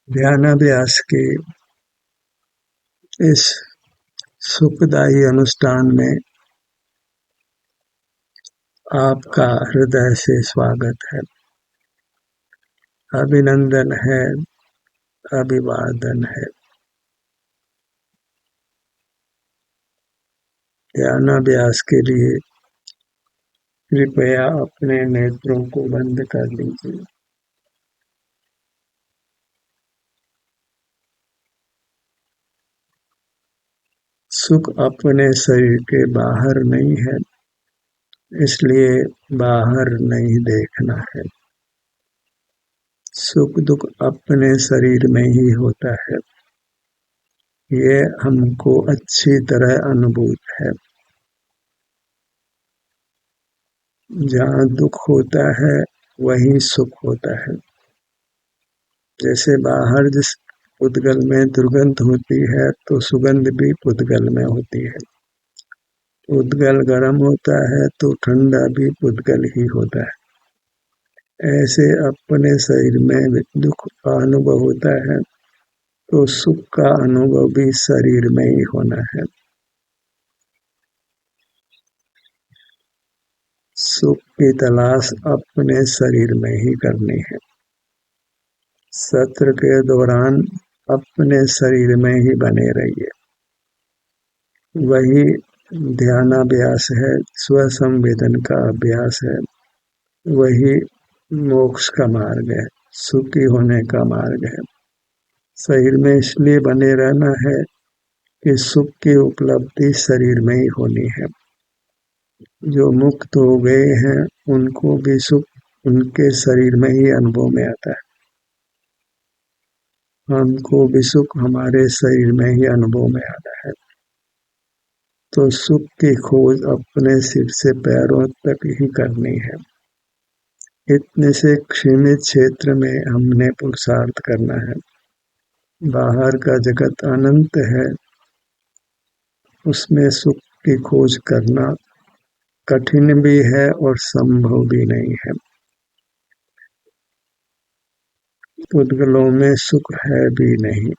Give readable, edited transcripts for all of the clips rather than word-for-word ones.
ध्यानाभ्यास के इस सुखदायी अनुष्ठान में आपका हृदय से स्वागत है, अभिनंदन है, अभिवादन है। ध्यानाभ्यास के लिए कृपया अपने नेत्रों को बंद कर लीजिए। सुख अपने शरीर के बाहर नहीं है, इसलिए बाहर नहीं देखना है। सुख दुख अपने शरीर में ही होता है, ये हमको अच्छी तरह अनुभूत है। जहाँ दुख होता है वहीं सुख होता है। जैसे बाहर जिस पुद्गल में दुर्गंध होती है तो सुगंध भी पुद्गल में होती है। पुद्गल गर्म होता है तो ठंडा भी पुद्गल ही होता है। ऐसे अपने शरीर में दुख का अनुभव होता है तो सुख का अनुभव भी शरीर में ही होना है। सुख की तलाश अपने शरीर में ही करनी है। सत्र के दौरान अपने शरीर में ही बने रहिए। वही ध्यानाभ्यास है, स्वसंवेदन का अभ्यास है। वही मोक्ष का मार्ग है, सुखी होने का मार्ग है। शरीर में इसलिए बने रहना है कि सुख की उपलब्धि शरीर में ही होनी है। जो मुक्त हो गए हैं उनको भी सुख उनके शरीर में ही अनुभव में आता है। हमको भी सुख हमारे शरीर में ही अनुभव में आता है। तो सुख की खोज अपने सिर से पैरों तक ही करनी है। इतने से सीमित क्षेत्र में हमने पुरुषार्थ करना है। बाहर का जगत अनंत है, उसमें सुख की खोज करना कठिन भी है और संभव भी नहीं है। पुद्गलों में सुख है भी नहीं।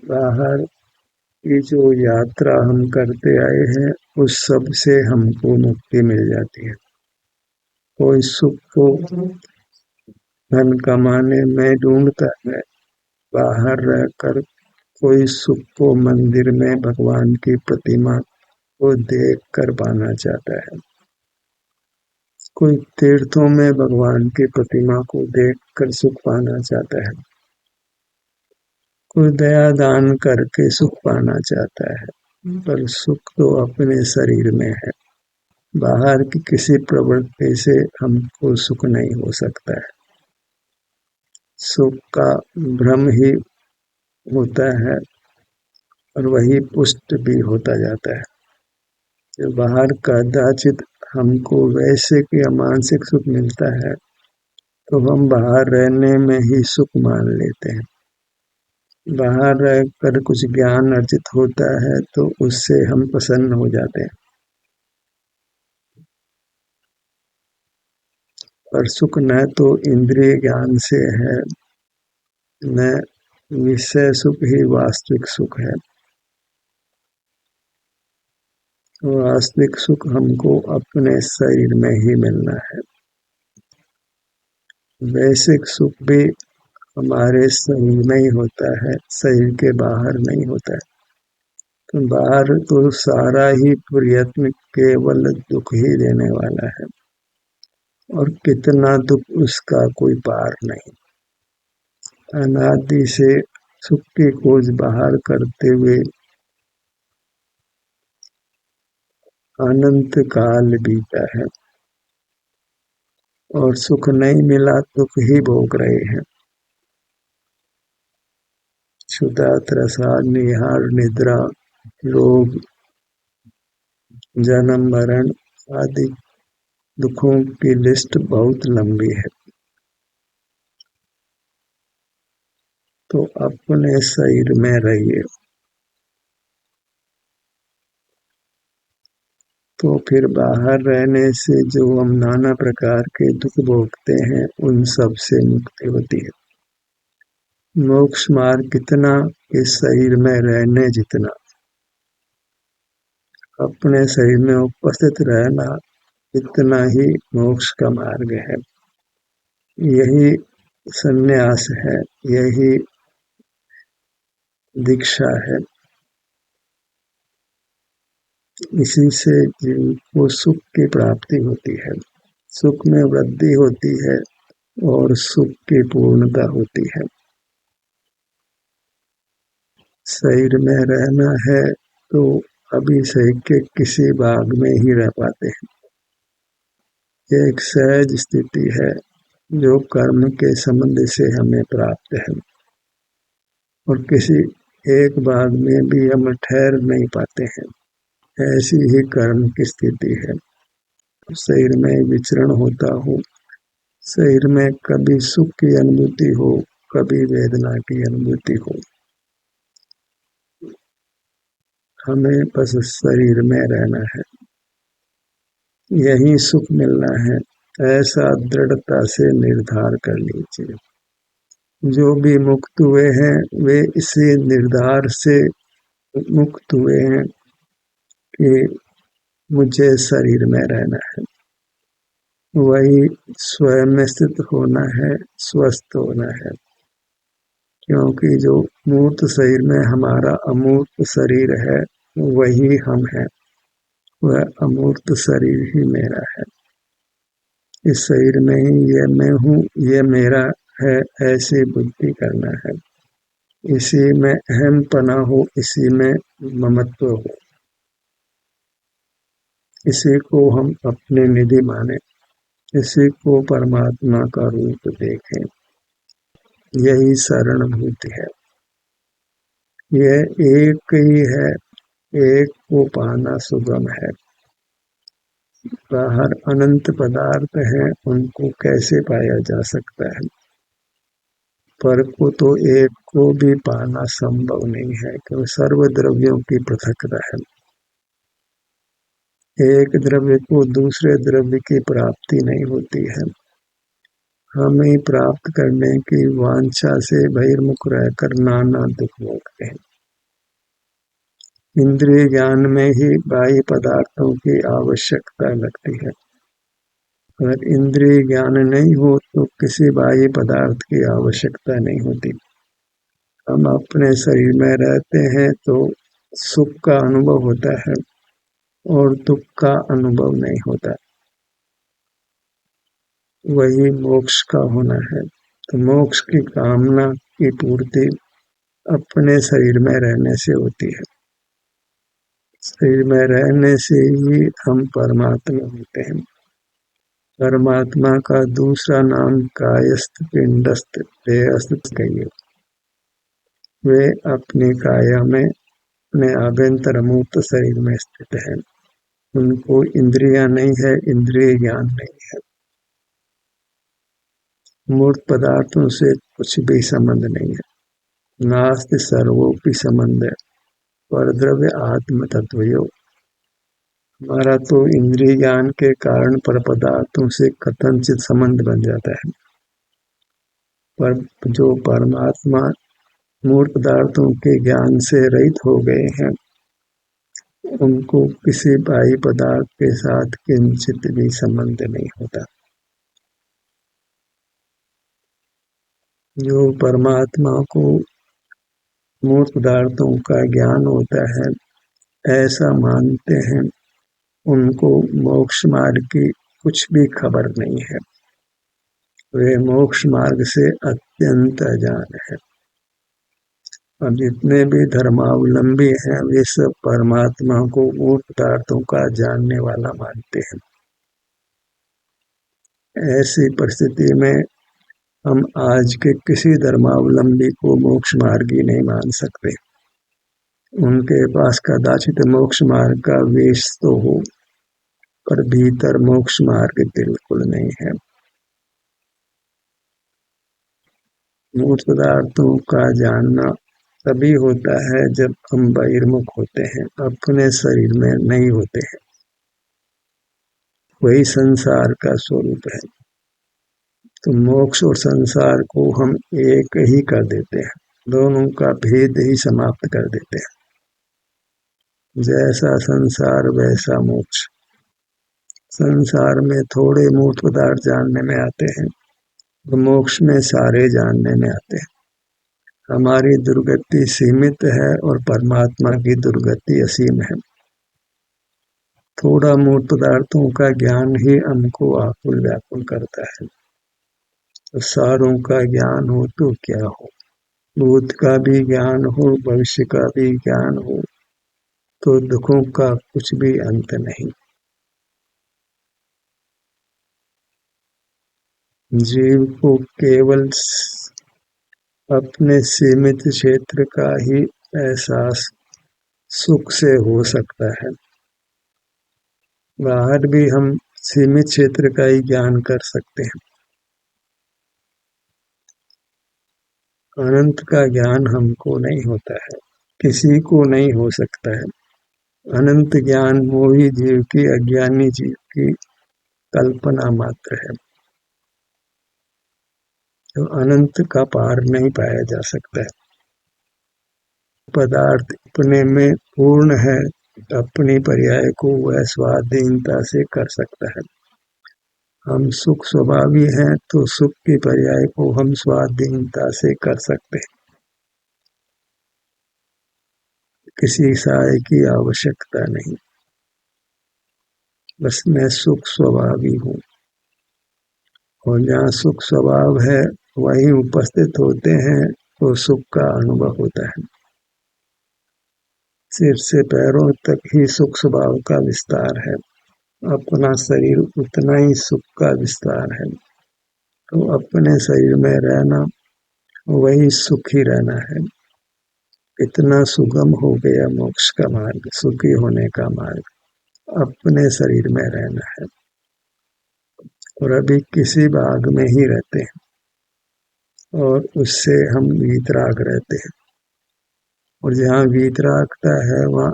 बाहर की जो यात्रा हम करते आए हैं उस सब से हमको मुक्ति मिल जाती है। कोई सुख को धन कमाने में ढूंढता है, बाहर रहकर कोई सुख को मंदिर में भगवान की प्रतिमा को देख कर पाना चाहता है। कोई तीर्थों में भगवान की प्रतिमा को देख कर सुख पाना चाहता है। कोई दया दान करके सुख पाना चाहता है, पर सुख तो अपने शरीर में है। बाहर की किसी प्रवृत्ति से हमको सुख नहीं हो सकता है। सुख का भ्रम ही होता है और वही पुष्ट भी होता जाता है। जो बाहर कदाचित हमको वैसे कि मानसिक सुख मिलता है तो हम बाहर रहने में ही सुख मान लेते हैं। बाहर रहकर कुछ ज्ञान अर्जित होता है तो उससे हम प्रसन्न हो जाते हैं। पर सुख न तो इंद्रिय ज्ञान से है, न विषय सुख ही वास्तविक सुख है। वास्तविक सुख हमको अपने शरीर में ही मिलना है। वैश्विक सुख भी हमारे शरीर में ही होता है, शरीर के बाहर नहीं होता है। तो बाहर तो सारा ही प्रयत्न केवल दुख ही देने वाला है और कितना दुख उसका कोई पार नहीं। अनादि से सुख की खोज बाहर करते हुए अनंत काल बीता है और सुख नहीं मिला, दुख ही भोग रहे हैं। क्षुधा, त्रसा, निहार, निद्रा, रोग, जन्म मरण आदि दुखों की लिस्ट बहुत लंबी है। तो अपने शरीर में रहिए। तो फिर बाहर रहने से जो हम नाना प्रकार के दुख भोगते हैं उन सब से मुक्ति होती है। मोक्ष मार्ग कितना, इस शरीर में रहने जितना। अपने शरीर में उपस्थित रहना इतना ही मोक्ष का मार्ग है। यही संन्यास है, यही दीक्षा है। इसी से जीव को सुख की प्राप्ति होती है, सुख में वृद्धि होती है और सुख की पूर्णता होती है। शरीर में रहना है तो अभी शरीर के किसी भाग में ही रह पाते हैं। एक सहज स्थिति है जो कर्म के संबंध से हमें प्राप्त है और किसी एक भाग में भी हम ठहर नहीं पाते हैं। ऐसी ही कर्म की स्थिति है। शरीर में विचरण होता हो, शरीर में कभी सुख की अनुभूति हो, कभी वेदना की अनुभूति हो, हमें बस शरीर में रहना है, यही सुख मिलना है, ऐसा दृढ़ता से निर्धार कर लीजिए। जो भी मुक्त हुए हैं वे इसी निर्धार से मुक्त हुए हैं कि मुझे शरीर में रहना है। वही स्वयं में स्थित होना है, स्वस्थ होना है। क्योंकि जो मूर्त शरीर में हमारा अमूर्त शरीर है वही हम हैं, वह अमूर्त शरीर ही मेरा है। इस शरीर में ही ये मैं हूँ, ये मेरा है, ऐसी बुद्धि करना है। इसी में अहम पना हो, इसी में ममत्व हो, इसी को हम अपने निधि माने, इसी को परमात्मा का रूप देखें। यही शरण भूति है। यह एक ही है, एक को पाना सुगम है। बाहर अनंत पदार्थ हैं, उनको कैसे पाया जा सकता है। पर को तो एक को भी पाना संभव नहीं है क्योंकि सर्व द्रव्यों की पृथकता है। एक द्रव्य को दूसरे द्रव्य की प्राप्ति नहीं होती है। हमें प्राप्त करने की वांछा से बहिर्मुख रहकर नाना दुख भोगते हैं। इंद्रिय ज्ञान में ही बाह्य पदार्थों की आवश्यकता लगती है। अगर इंद्रिय ज्ञान नहीं हो तो किसी बाह्य पदार्थ की आवश्यकता नहीं होती। हम अपने शरीर में रहते हैं तो सुख का अनुभव होता है और दुख का अनुभव नहीं होता। वही मोक्ष का होना है। तो मोक्ष की कामना की पूर्ति अपने शरीर में रहने से होती है। शरीर में रहने से ही हम परमात्मा होते हैं। परमात्मा का दूसरा नाम कायस्थ पिंडस्थ देहस्थ कहिए। वे अपनी काया में अपने आभ्यंतर मूर्त शरीर में स्थित है। उनको इंद्रियां नहीं है, इंद्रिय ज्ञान नहीं है। मूर्त पदार्थों से कुछ भी संबंध नहीं है। नास्ति सर्वोपि संबंध है पर द्रव्य आत्म तत्वयो। हमारा तो इंद्रिय ज्ञान के कारण पर पदार्थों से कथनचित संबंध बन जाता है। पर जो परमात्मा मूर्त पदार्थों के ज्ञान से रहित हो गए हैं, उनको किसी बाह्य पदार्थ के साथ किंचित भी संबंध नहीं होता। जो परमात्मा को मूर्त पदार्थों का ज्ञान होता है ऐसा मानते हैं, उनको मोक्ष मार्ग की कुछ भी खबर नहीं है। वे मोक्ष मार्ग से अत्यंत अजान है। अब जितने भी धर्मावलंबी हैं वे सब परमात्मा को मूर्त पदार्थों का जानने वाला मानते हैं। ऐसी परिस्थिति में हम आज के किसी धर्मावलंबी को मोक्ष मार्गी नहीं मान सकते। उनके पास कदाचित मोक्ष मार्ग का वेश तो हो, पर भीतर मोक्ष मार्ग बिल्कुल नहीं है। मूर्त पदार्थों का जानना तभी होता है जब हम बहिर्मुख होते हैं, अपने शरीर में नहीं होते हैं। वही संसार का स्वरूप है। तो मोक्ष और संसार को हम एक ही कर देते हैं, दोनों का भेद ही समाप्त कर देते हैं। जैसा संसार वैसा मोक्ष। संसार में थोड़े मूर्त पदार्थ जानने में आते हैं, तो मोक्ष में सारे जानने में आते हैं। हमारी दुर्गति सीमित है और परमात्मा की दुर्गति असीम है। थोड़ा मूर्त पदार्थों का ज्ञान ही हमको आकुल व्याकुल करता है। तो सारों का ज्ञान हो तो क्या हो, भूत का भी ज्ञान हो, भविष्य का भी ज्ञान हो, तो दुखों का कुछ भी अंत नहीं। जीव को केवल अपने सीमित क्षेत्र का ही एहसास सुख से हो सकता है। बाहर भी हम सीमित क्षेत्र का ही ज्ञान कर सकते हैं। अनंत का ज्ञान हमको नहीं होता है, किसी को नहीं हो सकता है। अनंत ज्ञान मोही जीव की, अज्ञानी जीव की कल्पना मात्र है। तो अनंत का पार नहीं पाया जा सकता है। पदार्थ अपने में पूर्ण है, अपनी पर्याय को वह स्वाधीनता से कर सकता है। हम सुख स्वभावी हैं, तो सुख की पर्याय को हम स्वाधीनता से कर सकते हैं। किसी सहाय की आवश्यकता नहीं, बस मैं सुख स्वभावी हूँ। और जहाँ सुख स्वभाव है वहीं उपस्थित होते हैं, तो सुख का अनुभव होता है। सिर से पैरों तक ही सुख स्वभाव का विस्तार है। अपना शरीर उतना ही सुख का विस्तार है। तो अपने शरीर में रहना वही सुखी रहना है। इतना सुगम हो गया मोक्ष का मार्ग, सुखी होने का मार्ग अपने शरीर में रहना है। और अभी किसी भाग में ही रहते हैं और उससे हम वीतराग रहते हैं। और जहाँ वीतरागता है वहाँ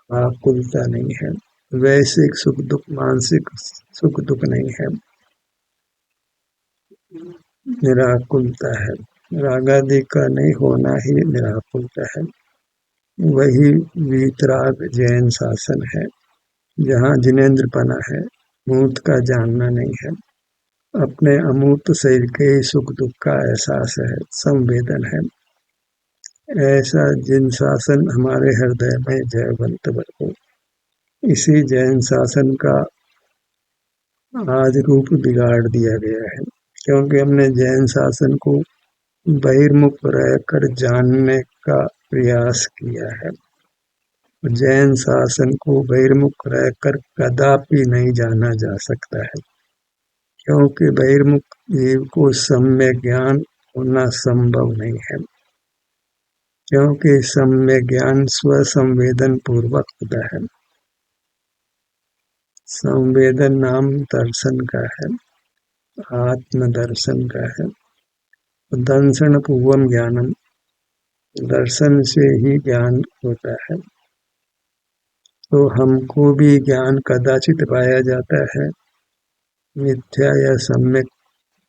आकुलता नहीं है। वैश्विक सुख दुख, मानसिक सुख दुख नहीं है, निराकुलता है। रागादि का नहीं होना ही निराकुलता है। वही वीतराग जैन शासन है, जहाँ जिनेंद्रपना है, मूर्त का जानना नहीं है। अपने अमूर्त शरीर के सुख दुख का एहसास है, संवेदन है। ऐसा जिन शासन हमारे हृदय में जयवंत हो। इसी जैन शासन का आज रूप बिगाड़ दिया गया है, क्योंकि हमने जैन शासन को बहिर्मुख रहकर जानने का प्रयास किया है। जैन शासन को बहिर्मुख रहकर कदापि नहीं जाना जा सकता है, क्योंकि बहिर्मुख जीव को सम्यक ज्ञान होना संभव नहीं है। क्योंकि सम्यक ज्ञान स्वसंवेदन पूर्वक होता है। संवेदन नाम दर्शन का है, आत्मदर्शन का है। दर्शन पूर्वम ज्ञानम, दर्शन से ही ज्ञान होता है। तो हमको भी ज्ञान कदाचित पाया जाता है, मिथ्या या सम्यक।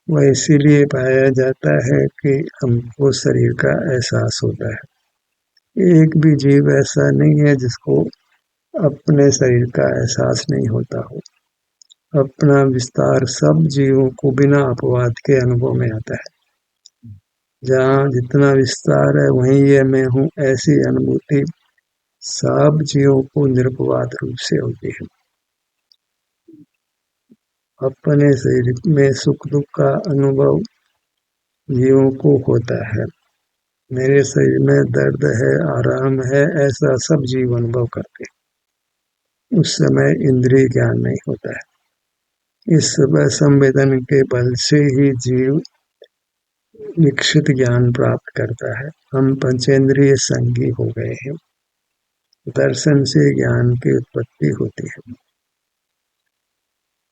वह इसीलिए पाया जाता है कि हमको शरीर का एहसास होता है। एक भी जीव ऐसा नहीं है जिसको अपने शरीर का एहसास नहीं होता हो। अपना विस्तार सब जीवों को बिना अपवाद के अनुभव में आता है। जहाँ जितना विस्तार है वहीं ये मैं हूँ, ऐसी अनुभूति सब जीवों को निरपवाद रूप से होती है। अपने शरीर में सुख दुख का अनुभव जीवों को होता है। मेरे शरीर में दर्द है, आराम है, ऐसा सब जीव अनुभव करते हैं। उस समय इंद्रिय ज्ञान नहीं होता है। इस संवेदन के बल से ही जीव विकसित ज्ञान प्राप्त करता है। हम पंचेंद्रिय संगी हो गए हैं। दर्शन से ज्ञान की उत्पत्ति होती है,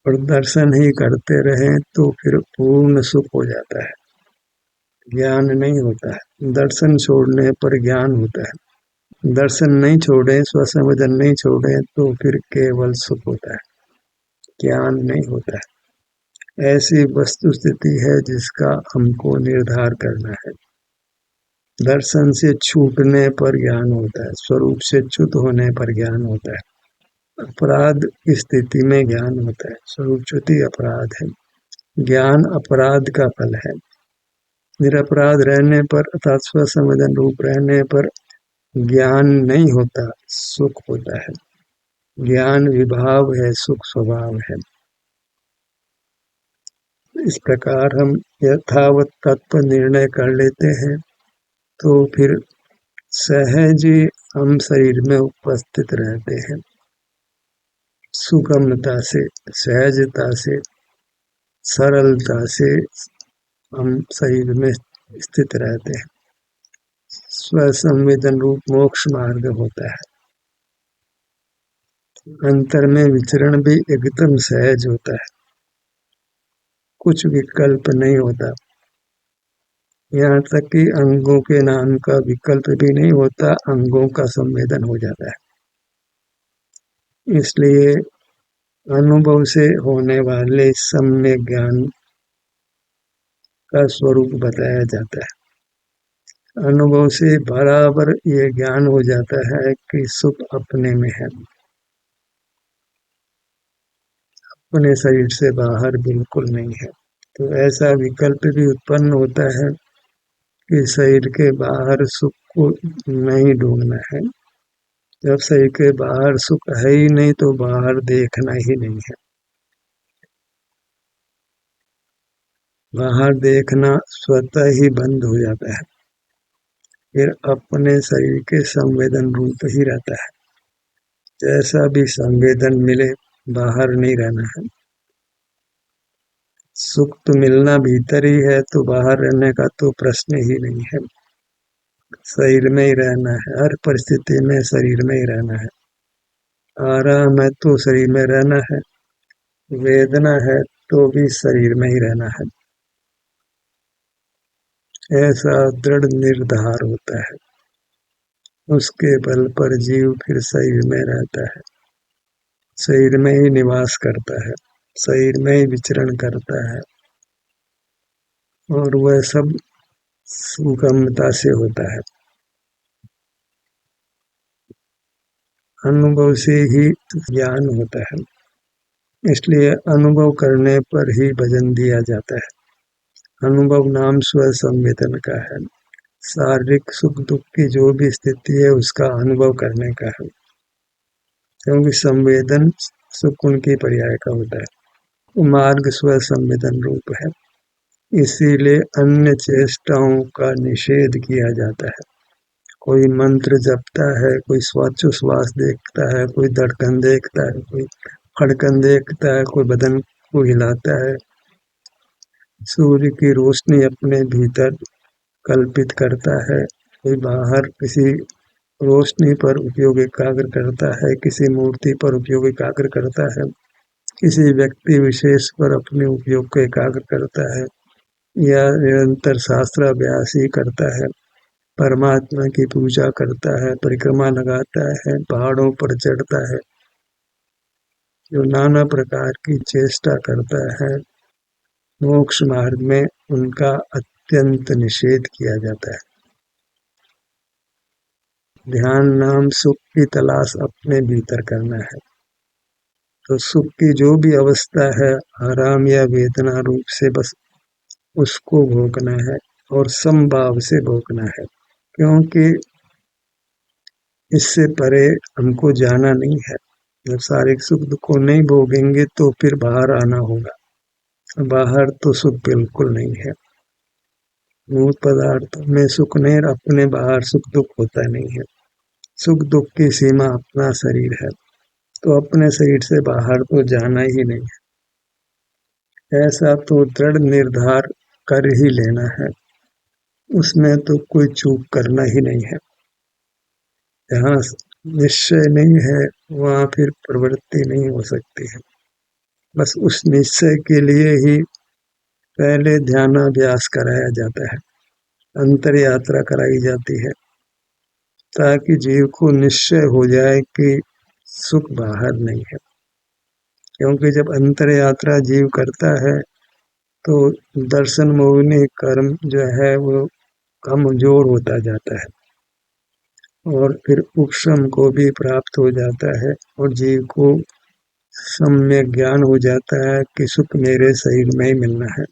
और दर्शन ही करते रहें तो फिर पूर्ण सुख हो जाता है, ज्ञान नहीं होता है। दर्शन छोड़ने पर ज्ञान होता है। दर्शन नहीं छोड़े, स्वसंवेदन नहीं छोड़े, तो फिर केवल सुख होता है। ज्ञान नहीं होता है। ऐसी वस्तु स्थिति है जिसका हमको निर्धार करना है। दर्शन से छूटने पर ज्ञान होता है, स्वरूप से च्युत होने पर ज्ञान होता है। अपराध की स्थिति में ज्ञान होता है, स्वरूप च्युति अपराध है। ज्ञान अपराध का फल है। निरपराध रहने पर अर्थात स्वसंवेदन रूप रहने पर ज्ञान नहीं होता, सुख होता है। ज्ञान विभाव है, सुख स्वभाव है। इस प्रकार हम यथावत तत्व निर्णय कर लेते हैं तो फिर सहज ही हम शरीर में उपस्थित रहते हैं। सुगमता से, सहजता से, सरलता से हम शरीर में स्थित रहते हैं। स्वसंवेदन रूप मोक्ष मार्ग होता है। अंतर में विचरण भी एकदम सहज होता है, कुछ विकल्प नहीं होता। यहाँ तक कि अंगों के नाम का विकल्प भी नहीं होता, अंगों का संवेदन हो जाता है। इसलिए अनुभव से होने वाले सम्यक ज्ञान का स्वरूप बताया जाता है। अनुभव से बराबर ये ज्ञान हो जाता है कि सुख अपने में है, अपने शरीर से बाहर बिल्कुल नहीं है। तो ऐसा विकल्प भी उत्पन्न होता है कि शरीर के बाहर सुख को नहीं ढूंढना है। जब शरीर के बाहर सुख है ही नहीं तो बाहर देखना ही नहीं है। बाहर देखना स्वतः ही बंद हो जाता है, फिर अपने शरीर के संवेदन रूप ही रहता है। जैसा भी संवेदन मिले बाहर नहीं रहना है। सुख तो मिलना भीतर ही है, तो बाहर रहने का तो प्रश्न ही नहीं है। शरीर में ही रहना है, हर परिस्थिति में शरीर में ही रहना है। आराम है तो शरीर में रहना है, वेदना है तो भी शरीर में ही रहना है। ऐसा दृढ़ निर्धार होता है, उसके बल पर जीव फिर शरीर में रहता है, शरीर में ही निवास करता है, शरीर में ही विचरण करता है, और वह सब सुगमता से होता है। अनुभव से ही ज्ञान होता है, इसलिए अनुभव करने पर ही भजन दिया जाता है। अनुभव नाम स्व संवेदन का है। शारीरिक सुख दुख की जो भी स्थिति है उसका अनुभव करने का है, क्योंकि संवेदन सुख उनकी पर्याय का होता है। मार्ग स्व संवेदन रूप है, इसीलिए अन्य चेष्टाओं का निषेध किया जाता है। कोई मंत्र जपता है, कोई श्वासोच्छ्वास देखता है, कोई धड़कन देखता है, कोई खड़कन देखता है, कोई बदन को हिलाता है, सूर्य की रोशनी अपने भीतर कल्पित करता है, कोई बाहर किसी रोशनी पर उपयोग एकाग्र करता है, किसी मूर्ति पर उपयोग एकाग्र करता है, किसी व्यक्ति विशेष पर अपने उपयोग को एकाग्र करता है, या निरंतर शास्त्र अभ्यास ही करता है, परमात्मा की पूजा करता है, परिक्रमा लगाता है, पहाड़ों पर चढ़ता है, जो नाना प्रकार की चेष्टा करता है, मोक्ष मार्ग में उनका अत्यंत निषेध किया जाता है। ध्यान नाम सुख की तलाश अपने भीतर करना है, तो सुख की जो भी अवस्था है आराम या वेदना रूप से बस उसको भोगना है, और समभाव से भोगना है, क्योंकि इससे परे हमको जाना नहीं है। जब शारीरिक सुख दुख को नहीं भोगेंगे तो फिर बाहर आना होगा, बाहर तो सुख बिल्कुल नहीं है। मूल पदार्थों में सुख नहीं, अपने बाहर सुख दुख होता नहीं है। सुख दुख की सीमा अपना शरीर है, तो अपने शरीर से बाहर तो जाना ही नहीं है। ऐसा तो दृढ़ निर्धार कर ही लेना है, उसमें तो कोई चूक करना ही नहीं है। जहाँ निश्चय नहीं है वहाँ फिर प्रवृत्ति नहीं हो सकती है। बस उस निश्चय के लिए ही पहले ध्यानाभ्यास कराया जाता है, अंतर यात्रा कराई जाती है, ताकि जीव को निश्चय हो जाए कि सुख बाहर नहीं है, क्योंकि जब अंतर यात्रा जीव करता है तो दर्शन मोहिनी कर्म जो है वो कमजोर होता जाता है और फिर उपशम को भी प्राप्त हो जाता है और जीव को सम्यक ज्ञान हो जाता है कि सुख मेरे शरीर में ही मिलना है,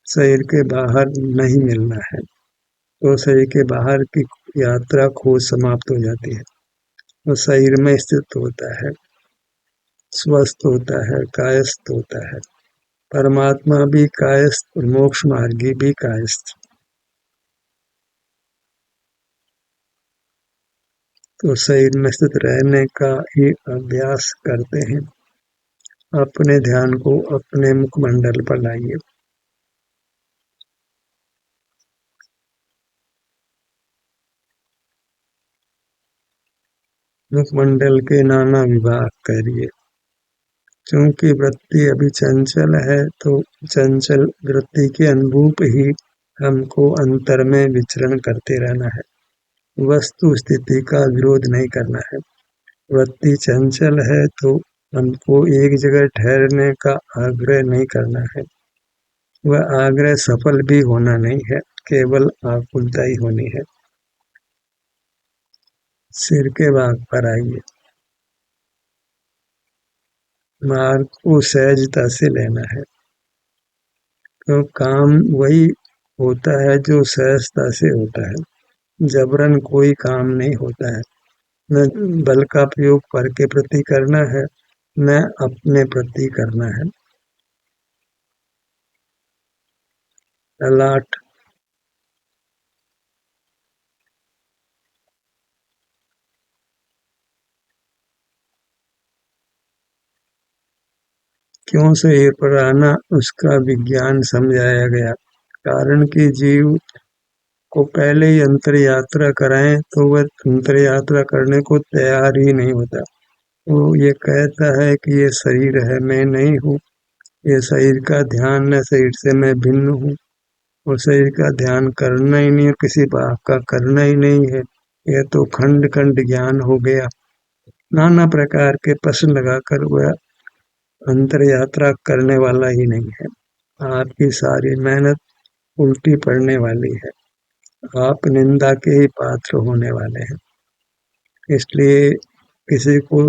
शरीर के बाहर नहीं मिलना है। तो शरीर के बाहर की यात्रा खोज समाप्त हो जाती है, वो शरीर में स्थित होता है, स्वस्थ होता है, कायस्थ होता है। परमात्मा भी कायस्थ और मोक्ष मार्गी भी कायस्थ। तो शरीर में स्थित रहने का ही अभ्यास करते हैं। अपने ध्यान को अपने मुखमंडल पर लाइए। मुखमंडल के नाना विभाग करिए। क्योंकि वृत्ति अभी चंचल है तो चंचल वृत्ति के अनुरूप ही हमको अंतर में विचरण करते रहना है, वस्तु स्थिति का विरोध नहीं करना है। वृत्ति चंचल है तो हमको एक जगह ठहरने का आग्रह नहीं करना है, वह आग्रह सफल भी होना नहीं है, केवल आकुलता ही होनी है। सिर के भाग पर आइए। मार्ग को सहजता से लेना है, तो काम वही होता है जो सहजता से होता है। जबरन कोई काम नहीं होता है, न बल का प्रयोग पर के प्रति करना है, न अपने प्रति करना है। ललाट क्यों से ये पर आना उसका विज्ञान समझाया गया। कारण कि जीव को पहले ही अंतर यात्रा कराएं तो वह अंतर यात्रा करने को तैयार ही नहीं होता। वो ये कहता है कि ये शरीर है, मैं नहीं हूँ, ये शरीर का ध्यान है, शरीर से मैं भिन्न हूँ। और शरीर का ध्यान करना ही नहीं है, किसी बात का करना ही नहीं है, यह तो खंड खंड ज्ञान हो गया। नाना प्रकार के प्रश्न लगाकर वह अंतर यात्रा करने वाला ही नहीं है। आपकी सारी मेहनत उल्टी पड़ने वाली है, आप निंदा के ही पात्र होने वाले हैं। इसलिए किसी को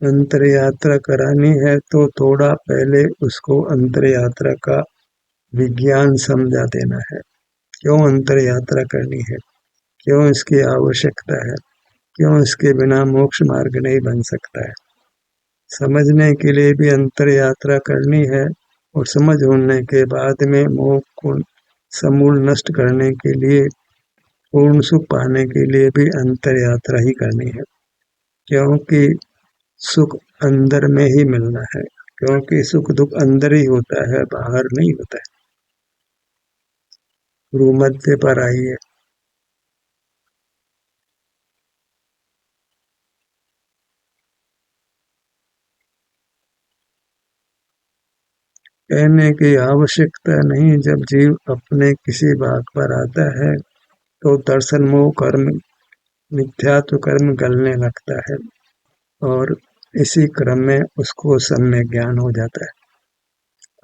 अंतर यात्रा करानी है तो थोड़ा पहले उसको अंतर यात्रा का विज्ञान समझा देना है। क्यों अंतर यात्रा करनी है, क्यों इसकी आवश्यकता है, क्यों इसके बिना मोक्ष मार्ग नहीं बन सकता है। समझने के लिए भी अंतर यात्रा करनी है और समझ होने के बाद में मोह को समूल नष्ट करने के लिए, पूर्ण सुख पाने के लिए भी अंतर यात्रा ही करनी है। क्योंकि सुख अंदर में ही मिलना है, क्योंकि सुख दुख अंदर ही होता है, बाहर नहीं होता है। गुरु मध्य पर आइए। कहने की आवश्यकता नहीं, जब जीव अपने किसी बात पर आता है तो दर्शन मोह कर्म मिथ्यात्व कर्म गलने लगता है और इसी क्रम में उसको सम्यक ज्ञान हो जाता है,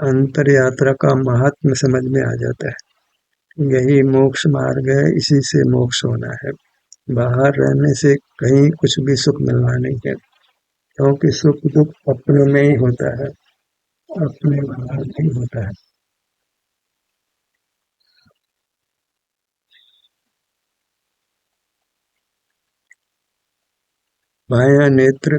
अंतर यात्रा का महात्म्य समझ में आ जाता है। यही मोक्ष मार्ग है, इसी से मोक्ष होना है। बाहर रहने से कहीं कुछ भी सुख मिलना नहीं है, क्योंकि सुख दुख अपने में ही होता है, अपने बाहर नहीं होता है। बायां नेत्र,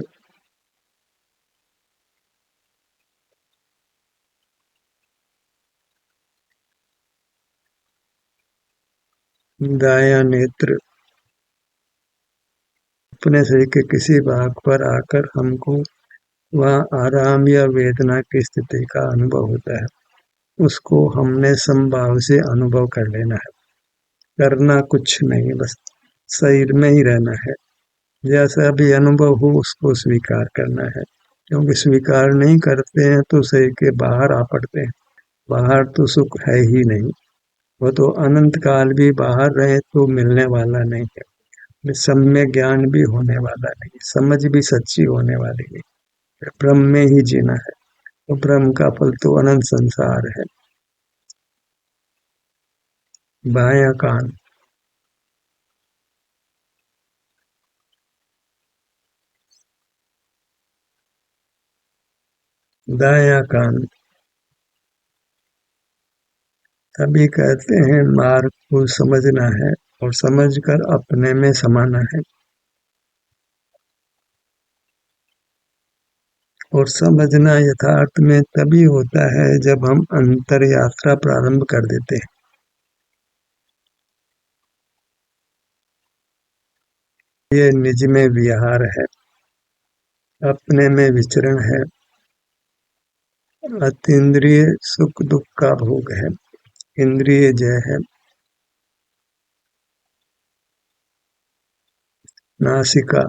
दायां नेत्र अपने शरीर के किसी भाग पर आकर हमको वहाँ आराम या वेदना की स्थिति का अनुभव होता है, उसको हमने समभाव से अनुभव कर लेना है। करना कुछ नहीं, बस शरीर में ही रहना है। जैसा भी अनुभव हो उसको स्वीकार करना है, क्योंकि स्वीकार नहीं करते हैं तो शरीर के बाहर आ पड़ते हैं। बाहर तो सुख है ही नहीं, वो तो अनंत काल भी बाहर रहे तो मिलने वाला नहीं है। सम्यक ज्ञान भी होने वाला नहीं, समझ भी सच्ची होने वाली नहीं, ब्रह्म में ही जीना है, तो ब्रह्म का फल तो अनंत संसार है। बायां कान, दायां कान। तभी कहते हैं मार्ग को समझना है और समझकर अपने में समाना है। और समझना यथार्थ में तभी होता है जब हम अंतर यात्रा प्रारंभ कर देते हैं। ये निज में विहार है, अपने में विचरण है, अतीन्द्रिय सुख दुख का भोग है, इंद्रिय जय है। नासिका,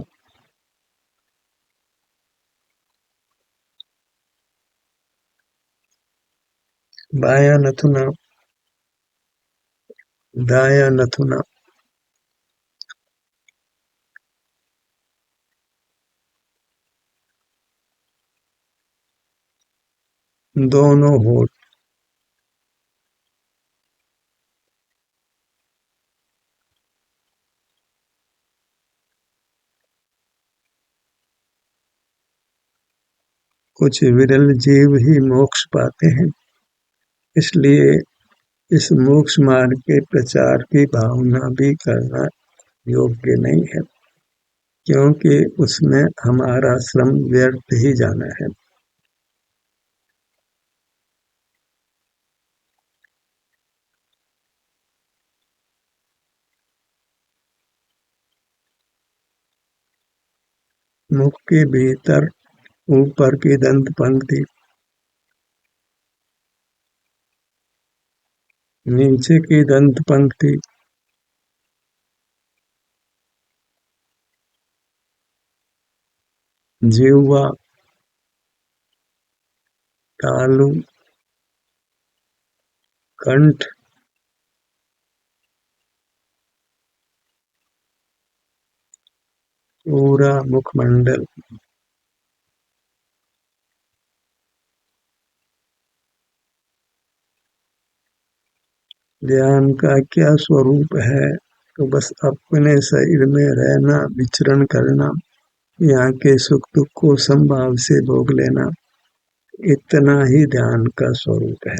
बायां नथुना, दायां नथुना। दोनों होठ, कुछ विरल जीव ही मोक्ष पाते हैं, इसलिए इस मोक्ष मार्ग के प्रचार की भावना भी करना योग्य नहीं है, क्योंकि उसमें हमारा श्रम व्यर्थ ही जाना है। मुख के भीतर ऊपर की दंत पंक्ति, नीचे की दंत पंक्ति, जिह्वा, तालु, कंठ, पूरा मुखमंडल। ध्यान का क्या स्वरूप है? तो बस अपने शरीर में रहना, विचरण करना, यहाँ के सुख दुख को संभाव से भोग लेना, इतना ही ध्यान का स्वरूप है।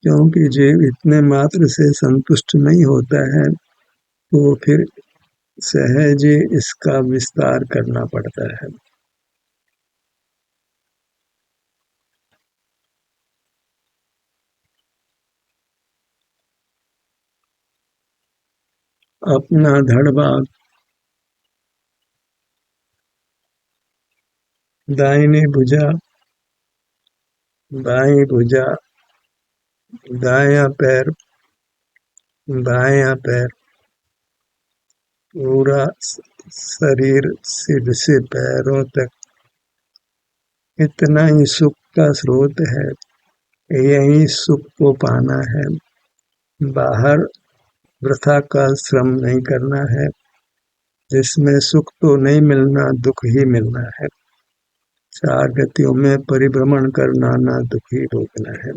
क्योंकि जीव इतने मात्र से संतुष्ट नहीं होता है, तो फिर सहज इसका विस्तार करना पड़ता है। अपना धड़ भाग, दाहिनी भुजा, बाईं भुजा, दायां पैर, बायां पैर, पूरा शरीर सिर से पैरों तक, इतना ही सुख का स्रोत है। यही सुख को पाना है, बाहर वृथा का श्रम नहीं करना है, जिसमें सुख तो नहीं मिलना, दुख ही मिलना है। चार गतियों में परिभ्रमण करना, ना दुखी भोगना है।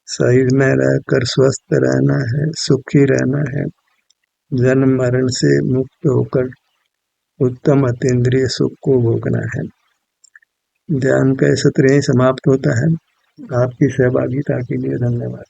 शरीर में रहकर स्वस्थ रहना है, सुखी रहना है, जन्म मरण से मुक्त होकर उत्तम अतीन्द्रिय सुख को भोगना है। ध्यान का सत्र यहीं समाप्त होता है। आपकी सहभागिता के लिए धन्यवाद।